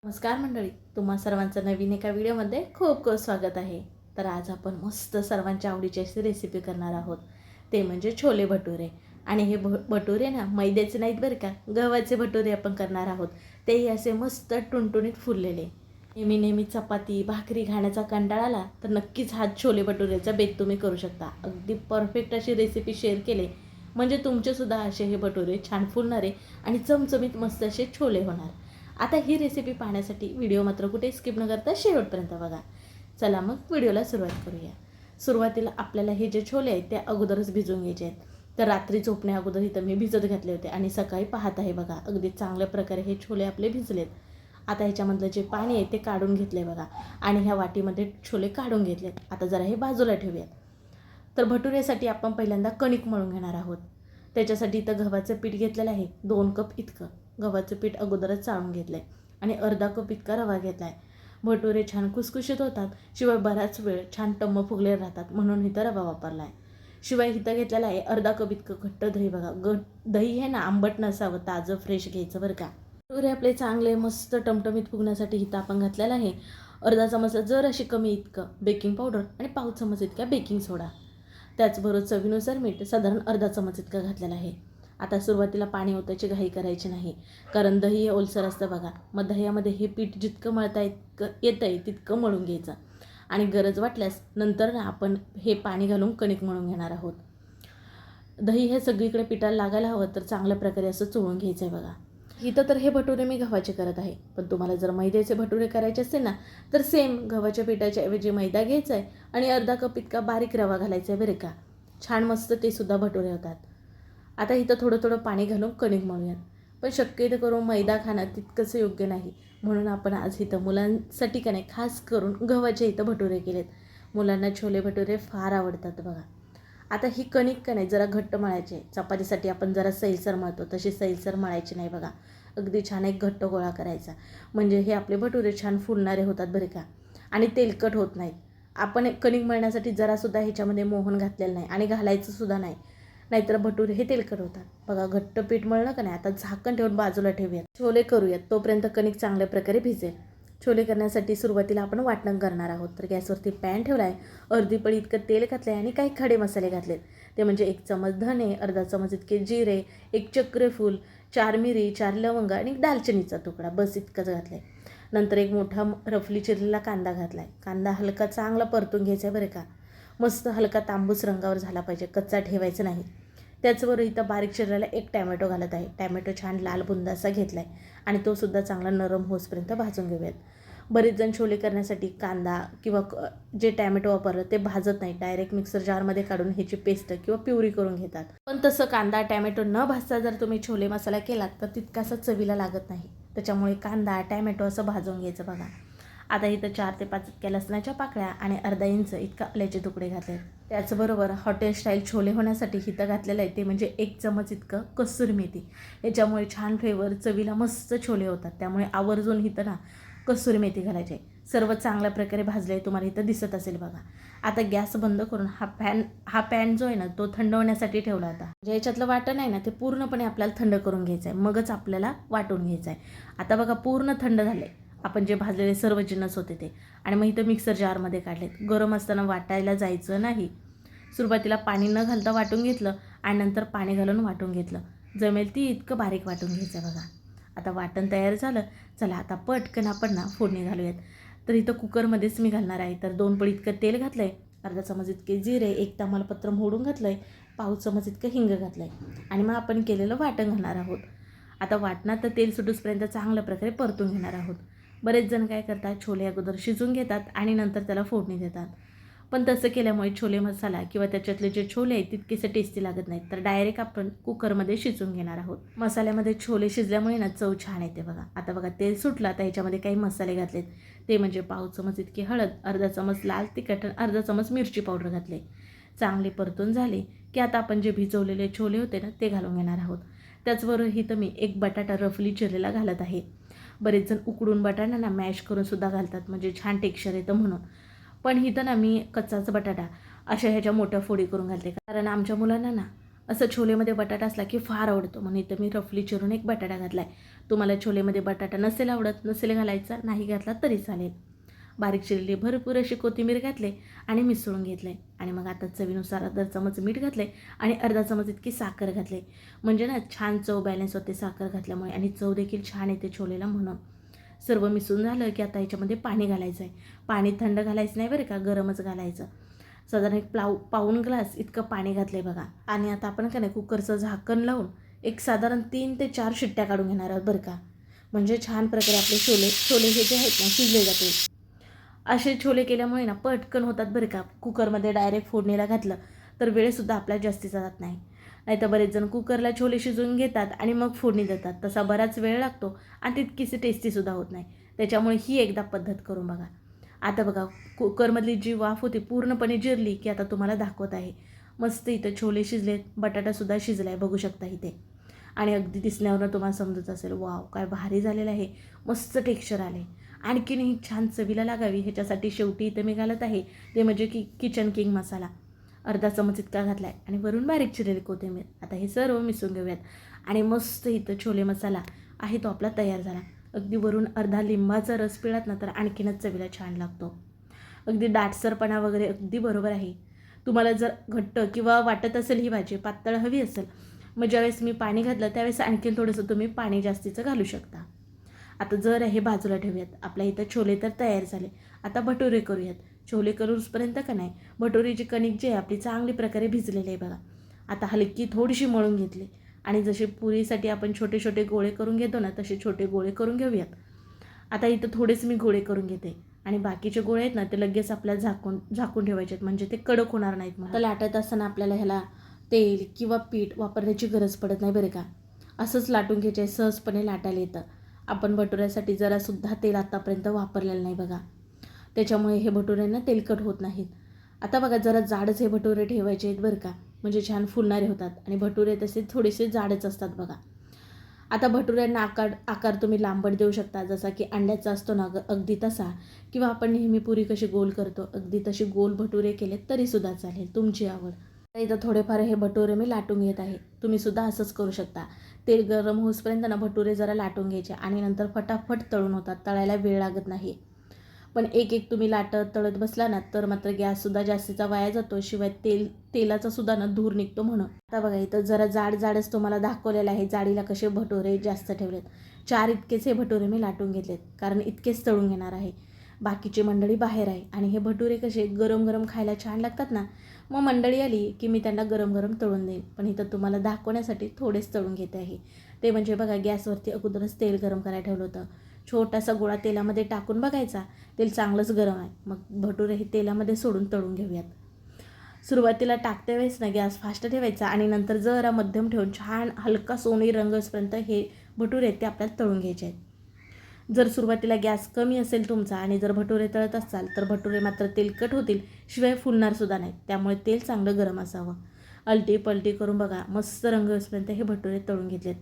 नमस्कार मंडळी, तुम्हा सर्वांचं नवीन एका व्हिडिओमध्ये खूप खूप स्वागत आहे. तर आज आपण मस्त सर्वांच्या आवडीची अशी रेसिपी करणार आहोत. ते म्हणजे छोले भटुरे. आणि हे भटुरे ना मैद्याचे नाहीत बरं का, गव्हाचे भटुरे आपण करणार आहोत. तेही असे मस्त टुणटुणीत फुललेले. नेहमी चपाती भाकरी खाण्याचा कंटाळा आला तर नक्कीच हा छोले भटुरेचा बेत तुम्ही करू शकता. अगदी परफेक्ट अशी रेसिपी शेअर केली म्हणजे तुमचेसुद्धा असे हे भटुरे छान फुलणारे आणि चमचमीत मस्त असे छोले होणार. आता ही रेसिपी पाहण्यासाठी व्हिडिओ मात्र कुठे स्किप न करता शेवटपर्यंत बघा. चला मग व्हिडिओला सुरुवात करूया. सुरुवातीला आपल्याला हे जे छोले आहेत ते अगोदरच भिजवून घ्यायचे आहेत. तर रात्री झोपण्या अगोदर इथं मी भिजत घातले होते आणि सकाळी पाहत आहे बघा अगदी चांगल्या प्रकारे हे छोले आपले भिजलेत. आता ह्याच्यामधलं जे पाणी आहे ते काढून घेतले बघा आणि ह्या वाटीमध्ये छोले काढून घेतलेत. आता जरा हे बाजूला ठेवूयात. तर भटुरेसाठी आपण पहिल्यांदा कणिक मळून घेणार आहोत. त्याच्यासाठी इथं गव्हाचं पीठ घेतलेलं आहे 2 कप इतकं. गव्हाचं पीठ अगोदरच चाळून घेतलं आहे आणि अर्धा कप इतका रवा घेतला आहे. भटुरे छान खुसखुशीत होतात, शिवाय बराच वेळ छान टम्म फुगले राहतात म्हणून इथं रवा वापरला आहे. शिवाय इथं घेतलेला आहे अर्धा कप इतकं घट्ट दही बघा. दही हे ना आंबट नसावं, ताजं फ्रेश घ्यायचं बरं का. भटुरे आपले चांगले मस्त टमटमीत फुगण्यासाठी इथं आपण घातलेलं आहे अर्धा चमच जर अशी कमी इतकं बेकिंग पावडर आणि पाव चमच इतका बेकिंग सोडा. त्याचबरोबर चवीनुसार मीठ साधारण अर्धा चमच इतकं घातलेलं आहे. आता सुरुवातीला पाणी ओतायची घाई करायची नाही, कारण दही हे ओलसर असतं बघा. मग दह्यामध्ये हे पीठ जितकं मळता येतं आहे तितकं मळून घ्यायचं आणि गरज वाटल्यास नंतर ना आपण हे पाणी घालून कणिक मळून घेणार आहोत. दही हे सगळीकडे पिठाला लागायला हवं तर चांगल्या प्रकारे असं चोळून घ्यायचं आहे बघा. इथं तर हे भटुरे मी गव्हाचे करत आहे, पण तुम्हाला जर मैद्याचे भटुरे करायचे असेल ना तर सेम गव्हाच्या पिठाच्या ऐवजी मैदा घ्यायचा आहे आणि अर्धा कप इतका बारीक रवा घालायचा आहे बरं का. छान मस्त ते सुद्धा भटुरे होतात. आता इथं थोडं थोडं पाणी घालून कणिक मळूयात, पण शक्यतो करून मैदा खाणं तितकंसं योग्य नाही म्हणून आपण आज इथं मुलांसाठी का नाही खास करून गव्हाचे इथं भटुरे केलेत. मुलांना छोले भटुरे फार आवडतात बघा. आता ही कणिक का नाही जरा घट्ट मळायची. चपातीसाठी आपण जरा सैलसर मळतो तशी सैलसर मळायची नाही बघा. अगदी छान एक घट्ट गोळा करायचा म्हणजे हे आपले भटुरे छान फुलणारे होतात बरं का आणि तेलकट होत नाहीत. आपण कणिक मळण्यासाठी जरासुद्धा ह्याच्यामध्ये मोहन घातलेलं नाही आणि घालायचं सुद्धा नाही, नाहीतर भटुरे हे तेलकट होतात बघा. घट्ट पीठ मळलं का नाही आता झाकण ठेवून बाजूला ठेवूयात. छोले करूयात तोपर्यंत कणिक चांगल्या प्रकारे भिजेल. छोले करण्यासाठी सुरुवातीला आपण वाटण करणार आहोत. तर गॅसवरती पॅन ठेवला आहे, अर्धी पळी इतकं तेल घातलं आहे आणि काही खडे मसाले घातलेत. ते म्हणजे 1 चमच धने, अर्धा चमच इतके जिरे, 1 चक्रफूल, 4 मिरी, 4 लवंग आणि दालचिनीचा तुकडा बस इतकंच घातलं आहे. नंतर एक मोठा रफली चिरलेला कांदा घातला आहे. कांदा हलका चांगला परतून घ्यायचा आहे बरं का. मस्त हलका तांबूस रंगावर झाला पाहिजे, कच्चा ठेवायचं नाही. त्याचबरोबर इथं बारीक चिरलेला 1 टॅमॅटो घालत आहे. टॅमॅटो छान लाल बुंदा असा घेतला आहे आणि तो सुद्धा चांगला नरम होसपर्यंत भाजून घेऊयात. बरेच जण छोले करण्यासाठी कांदा किंवा जे टॅमॅटो वापरलं ते भाजत नाही, डायरेक्ट मिक्सर जारमध्ये काढून ह्याची पेस्ट किंवा प्युरी करून घेतात. पण तसं कांदा टॅमॅटो न भाजता जर तुम्ही छोले मसाला केलात तर तितकासा चवीला लागत नाही. त्याच्यामुळे कांदा टॅमॅटो असं भाजून घ्यायचं बघा. आता इथं 4 ते 5 इतक्या लसणाच्या पाकळ्या आणि अर्धा इंच इतका आल्याचे तुकडे घातले. त्याचबरोबर हॉटेल स्टाईल छोले होण्यासाठी इथं घातलेलं आहे ते म्हणजे 1 चमच इतकं कसुरी मेथी. याच्यामुळे छान फ्लेवर चवीला मस्त छोले होतात, त्यामुळे आवर्जून इथं ना कसुरी मेथी घालायची आहे. सर्व चांगल्या प्रकारे भाजले आहे, तुम्हाला इथं दिसत असेल बघा. आता गॅस बंद करून हा पॅन जो आहे ना तो थंड होण्यासाठी ठेवला होता. जे याच्यातलं वाटण आहे ना ते पूर्णपणे आपल्याला थंड करून घ्यायचं आहे, मगच आपल्याला वाटून घ्यायचं आहे. आता बघा पूर्ण थंड झालं आहे आपण जे भाजलेले सर्व जिन्नस होते ते, आणि मग इथं मिक्सर जारमध्ये काढलेत. गरम असताना वाटायला जायचं नाही. सुरुवातीला पाणी न घालता वाटून घेतलं आणि नंतर पाणी घालून वाटून घेतलं. जमेल ती इतकं बारीक वाटून घ्यायचं बघा. आता वाटण तयार झालं. चला आता पटकन आपण ना फोडणी घालूयात. तर इथं कुकरमध्येच मी घालणार आहे. तर 2 पळी इतकं तेल घातलं आहे, अर्धा चमच इतके जिरे, 1 तमालपत्र मोडून घातलं आहे, पाव चमच इतकं हिंग घातलं आहे आणि मग आपण केलेलं वाटण घालणार आहोत. आता वाटणात तर तेल सुटूसपर्यंत चांगल्या प्रकारे परतून घेणार आहोत. बरेच जण काय करतात, छोले अगोदर शिजून घेतात आणि नंतर त्याला फोडणी देतात. पण तसं केल्यामुळे छोले मसाला किंवा त्याच्यातले जे छोले आहेत तितकेसे टेस्टी लागत नाहीत. तर डायरेक्ट आपण कुकरमध्ये शिजून घेणार आहोत. मसाल्यामध्ये छोले शिजल्यामुळे ना चव छान येते बघा. आता बघा तेल सुटलं, आता ह्याच्यामध्ये काही मसाले घातलेत. ते म्हणजे पाव चमच इतकी हळद, अर्धा चमच लाल तिखट, अर्धा चमच मिरची पावडर घातले. चांगले परतून झाले की आता आपण जे भिजवलेले छोले होते ना ते घालून घेणार आहोत. त्याचबरोबर इथं मी 1 बटाटा रफली चिरलेला घालत आहे. बरेच जण उकडून बटाट्यांना मॅश करून सुद्धा घालतात म्हणजे छान टेक्स्चर येतं म्हणून. पण इथं ना मी कच्चाच बटाटा अशा ह्याच्या मोठ्या फोडी करून घालते, कारण आमच्या मुलांना ना असं छोलेमध्ये बटाटा असला की फार आवडतो, म्हणून इथं मी रफली चिरून एक बटाटा घातला आहे. तुम्हाला छोलेमध्ये बटाटा नसेल आवडत, नसेल घालायचा, नाही घातला तरी चालेल. बारीक चिरलेली भरपूर अशी कोथिंबीर घातले आणि मिसळून घेतले. आणि मग आता चवीनुसार अर्धा चमच मीठ घातले आणि अर्धा चमच इतकी साखर घातले. म्हणजे ना छान चव बॅलन्स होते साखर घातल्यामुळे, आणि चव देखील छान येते छोलेला. म्हणून सर्व मिसळून झालं की आता याच्यामध्ये पाणी घालायचं आहे. पाणी थंड घालायचं नाही बरं का, गरमच घालायचं. साधारण एक पाऊण ग्लास इतकं पाणी घातलं आहे बघा. आणि आता आपण काय नाही कुकरचं झाकण लावून एक साधारण 3 ते 4 शिट्ट्या काढून घेणार आहोत बरं का. म्हणजे छान प्रकारे आपले छोले हे जे आहेत ना शिजले जातील. असे छोले केल्यामुळे ना पटकन होतात बरं का. कुकरमध्ये डायरेक्ट फोडणीला घातलं तर वेळसुद्धा आपला जास्तीचा जात नाही. नाहीतर बरेच जण कुकरला छोले शिजवून घेतात आणि मग फोडणी देतात, तसा बराच वेळ लागतो आणि तितकीशी टेस्टीसुद्धा होत नाही. त्याच्यामुळे ही एकदा पद्धत करून बघा. आता बघा कुकरमधली जी वाफ होती पूर्णपणे जिरली की आता तुम्हाला दाखवत आहे. मस्त इथं छोले शिजलेत, बटाटासुद्धा शिजला आहे बघू शकता इथे. आणि अगदी दिसण्यावरून तुम्हाला समजत असेल, वाव काय भारी झालेलं आहे, मस्त टेक्स्चर आले. आणखीनही छान चवीला लागावी ह्याच्यासाठी शेवटी इथं मी घालत आहे ते म्हणजे किचन किंग मसाला अर्धा चमच इतका घातला आहे आणि वरून बारीक चिरलेली कोथिंबीर. आता हे सर्व मिसळून घेऊयात. आणि मस्त इथं छोले मसाला आहे तो आपला तयार झाला. अगदी वरून अर्धा लिंबाचा रस पिळात ना तर आणखीनच चवीला छान लागतो. अगदी दाटसरपणा वगैरे अगदी बरोबर आहे. तुम्हाला जर घट्ट किंवा वाटत असेल ही भाजी पातळ हवी असेल, मग ज्यावेळेस मी पाणी घातलं त्यावेळेस आणखीन थोडंसं तुम्ही पाणी जास्तीचं घालू शकता. आता जर हे बाजूला ठेवूयात. आपल्या इथं छोले तर तयार झाले. आता भटुरे करूयात. छोले करूसपर्यंत का नाही भटुरेची कणिक जी आहे आपली चांगली प्रकारे भिजलेली आहे बघा. आता हलकी थोडीशी मळून घेतली आणि जसे पुरीसाठी आपण छोटे छोटे गोळे करून घेतो ना तसे छोटे गोळे करून घेऊयात. आता इथं थोडेच मी गोळे करून घेते आणि बाकीचे गोळे आहेत ना ते लगेच आपल्याला झाकून ठेवायचे आहेत, म्हणजे ते कडक होणार नाहीत. म्हणून तर लाटत असताना आपल्याला ह्याला तेल किंवा पीठ वापरण्याची गरज पडत नाही बरं का. असंच लाटून घ्यायचे, सहजपणे लाटायला येतं. आपण भटुऱ्यासाठी जरासुद्धा तेल आतापर्यंत वापरलेलं नाही बघा, त्याच्यामुळे हे भटुरे ना तेलकट होत नाहीत. आता बघा जरा जाडच हे भटुरे ठेवायचे आहेत बरं का, म्हणजे छान फुलणारे होतात. आणि भटुरे तसे थोडेसे जाडच असतात बघा. आता भटुऱ्यांना आकार तुम्ही लांबट देऊ शकता, जसा की अंड्याचा असतो ना अगदी तसा, किंवा आपण नेहमी पुरी कशी गोल करतो अगदी तशी गोल भटुरे केले तरीसुद्धा चालेल, तुमची आवड. इथं थोडेफार हे भटुरे मी लाटून घेत आहे. तुम्हीसुद्धा असंच करू शकता. तेल गरम होईपर्यंत ना भटुरे जरा लाटून घ्यायचे आणि नंतर फटाफट तळून होतात, तळायला वेळ लागत नाही. पण एक एक तुम्ही तळत बसला ना तर मात्र गॅससुद्धा जास्तीचा वाया जातो, शिवाय तेलाचा सुद्धा ना धूर निघतो. म्हणून आता बघा इथं जरा जाडच तुम्हाला दाखवलेलं आहे. जाडीला कसे भटुरे जास्त ठेवलेत. 4 इतकेच हे भटुरे मी लाटून घेतलेत, कारण इतकेच तळून घेणार आहे. बाकीची मंडळी बाहेर आहे आणि हे भटुरे कसे गरम गरम खायला छान लागतात ना, मग मंडळी आली की मी त्यांना गरम गरम तळून देईन. पण इथं तुम्हाला दाखवण्यासाठी थोडेच तळून घेते आहे. ते म्हणजे बघा गॅसवरती अगोदरच तेल गरम करायला ठेवलं होतं. छोटासा गोळा तेलामध्ये टाकून बघायचा, तेल चांगलंच गरम आहे, मग भटुरे हे तेलामध्ये सोडून तळून घेऊयात. सुरुवातीला टाकते वेळेस ना गॅस फास्ट ठेवायचा आणि नंतर जरा मध्यम ठेवून छान हलका सोनेरी रंग येईपर्यंत हे भटुरे ते आपल्याला तळून घ्यायचे आहेत. जर सुरुवातीला गॅस कमी असेल तुमचा आणि जर भटुरे तळत असाल तर भटुरे मात्र तेलकट होतील, शिवाय फुलणारसुद्धा नाहीत. त्यामुळे तेल चांगलं गरम असावं. अलटी पलटी करून बघा मस्त रंग येईपर्यंत हे भटुरे तळून घेतलेत.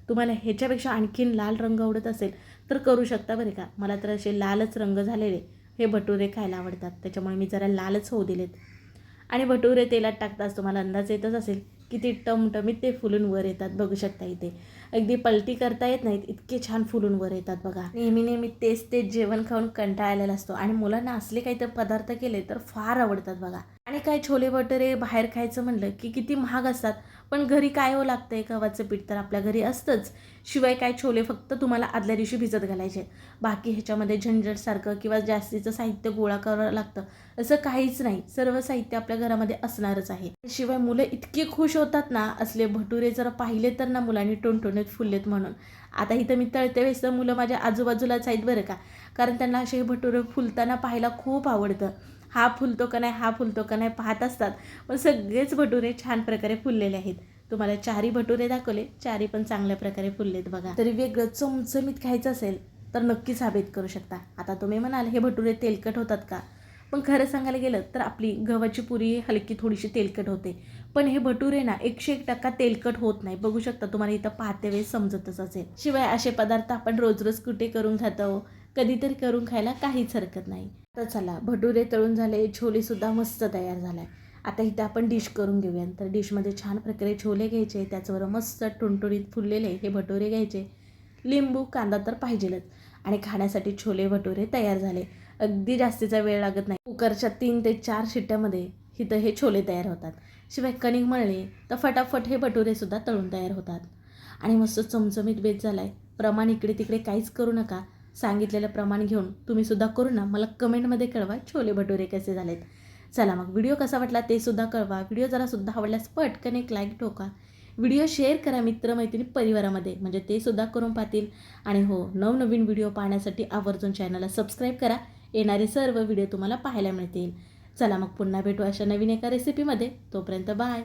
तुम्हाला ह्याच्यापेक्षा आणखीन लाल रंग आवडत असेल तर करू शकता बरं का. मला तर असे लालच रंग झालेले हे भटुरे खायला आवडतात, त्याच्यामुळे मी जरा लालच होऊ दिलेत. आणि भटुरे तेलात टाकताच तुम्हाला अंदाज येतच असेल किती टमटमीत ते फुलून वर येतात. बघू शकता इथे अगदी पलटी करता येत नाहीत इतके छान फुलून वर येतात बघा. नेहमी तेच जेवण खाऊन कंटाळलेलं असतो आणि मुलांना असले काही तर पदार्थ केले तर फार आवडतात बघा. आणि काय छोले भटुरे बाहेर खायचं म्हणलं की किती महाग असतात, पण घरी काय हो लागतंय, गव्हाचं पीठ तर आपल्या घरी असतंच. शिवाय काय छोले फक्त तुम्हाला आदल्या दिवशी भिजत घालायचे, बाकी ह्याच्यामध्ये झंझटसारखं किंवा जास्तीचं साहित्य गोळा करावं लागतं असं काहीच नाही. सर्व साहित्य आपल्या घरामध्ये असणारच आहे. शिवाय मुलं इतकी खुश होतात ना असले भटुरे जर पाहिले तर ना मुलांनी टोणटोणीत फुललेत. म्हणून आता इथं मी तळते वेळेस मुलं माझ्या आजूबाजूलाच आहेत बरं का, कारण त्यांना असे भटुरे फुलताना पाहायला खूप आवडतं. हा फुलतो का नाही पाहत असतात. पण सगळेच भटुरे छान प्रकारे फुललेले आहेत. तुम्हाला 4ही भटुरे दाखवले, 4ही पण चांगल्या प्रकारे फुललेत बघा. तरी वेगळं चमचमीत खायचं असेल तर नक्कीच हा बेत करू शकता. आता तुम्ही म्हणाल हे भटुरे तेलकट होतात का, पण खरं सांगायला गेलं तर आपली गव्हाची पुरी हलकी थोडीशी तेलकट होते, पण हे भटुरे ना 101% तेलकट होत नाही. बघू शकता, तुम्हाला इथं पाहते वेळेस समजतच असेल. शिवाय असे पदार्थ आपण रोज कुठे करून खातो, कधीतरी करून खायला काहीच हरकत नाही. तर चला भटुरे तळून झाले, छोलेसुद्धा मस्त तयार झालाय. आता इथं आपण डिश करून घेऊया. तर डिशमध्ये छान प्रकारे छोले घ्यायचे, त्याचबरोबर मस्त टुणटुणीत फुललेले हे भटुरे घ्यायचे. लिंबू कांदा तर पाहिजेलच. आणि खाण्यासाठी छोले भटुरे तयार झाले. अगदी जास्तीचा वेळ लागत नाही. कुकरच्या 3 ते 4 शिट्ट्यामध्ये इथं हे छोले तयार होतात. शिवाय कणिक मळले तर फटाफट हे भटुरेसुद्धा तळून तयार होतात. आणि मस्त चमचमीत बेत झाला आहे. प्रमाण इकडे तिकडे काहीच करू नका. सांगितलेलं प्रमाण घेऊन तुम्हीसुद्धा करू ना, मला कमेंटमध्ये कळवा छोले भटुरे कसे झालेत. चला मग व्हिडिओ कसा वाटला ते सुद्धा कळवा. व्हिडिओ जरासुद्धा आवडल्यास पटकन एक लाईक ठोका. व्हिडिओ शेअर करा मित्रमैत्रिणी परिवारामध्ये, म्हणजे ते सुद्धा करून पाहतील. आणि हो, नवनवीन व्हिडिओ पाहण्यासाठी आवर्जून चॅनलला सबस्क्राईब करा. येणारे सर्व व्हिडिओ तुम्हाला पाहायला मिळतील. चला मग पुन्हा भेटू अशा नवीन एका रेसिपीमध्ये. तोपर्यंत बाय.